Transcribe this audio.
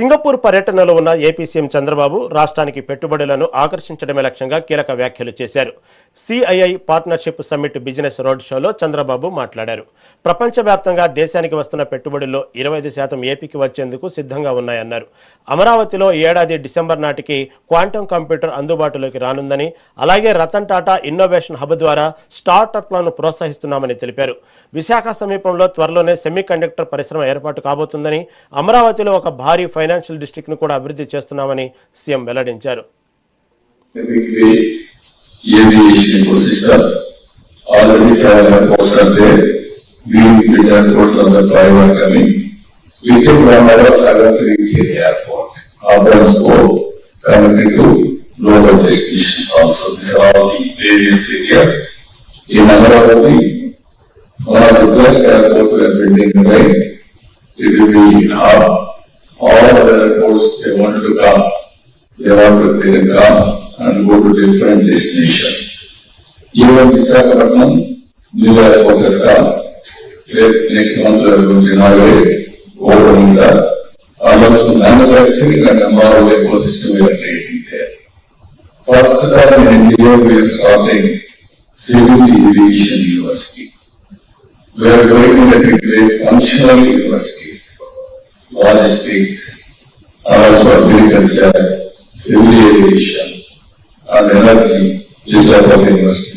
Singapore పర్యటనలో ఉన్న AP CM Chandrababu రాష్ట్రానికి పెట్టుబడులను ఆకర్షించడమే లక్ష్యంగా కీలక వ్యాఖ్యలు చేశారు. CII partnership summit business road షోలో చంద్రబాబు మాట్లాడారు. ప్రపంచవ్యాప్తంగా దేశానికి వస్తున్న పెట్టుబడుల్లో 25% ఏపీకి వచ్చేందుకు సిద్ధంగా ఉన్నాయన్నారు. అమరావతిలో ఏడాది డిసెంబర్ నాటికి క్వాంటమ్ కంప్యూటర్ అందుబాటులోకి రానుందని, అలాగే రతన్ టాటా ఇన్నోవేషన్ హబ్ ద్వారా స్టార్టప్లను ప్రోత్సహిస్తున్నామని తెలిపారు. విశాఖ సమీపంలో త్వరలోనే సెమీ కండక్టర్ పరిశ్రమ ఏర్పాటు కాబోతుందని, అమరావతిలో ఒక భారీ ఫైనాన్షియల్ డిస్ట్రిక్ట్ ను కూడా అభివృద్ధి చేస్తున్నామని సీఎం వెల్లడించారు. Aviation ecosystem. Already 7 airports are there. Greenfield airports on the 5 are coming. Within 1 hour, I want to reach the airport. Others go connected to local destinations also. These are all the various areas. In Amaravati, one of the best airports we are building, right? It will be hub. All other airports, they want to come. They can come and go to different destinations. Even Visakhapatnam, new airport has come. Next month we are going to inaugurate opening that. And also manufacturing and MRO ecosystem we are creating there. First time in India we are starting Civil Aviation University. We are going to create functional universities, logistics, and also agriculture, civil aviation, and energy, this type of university.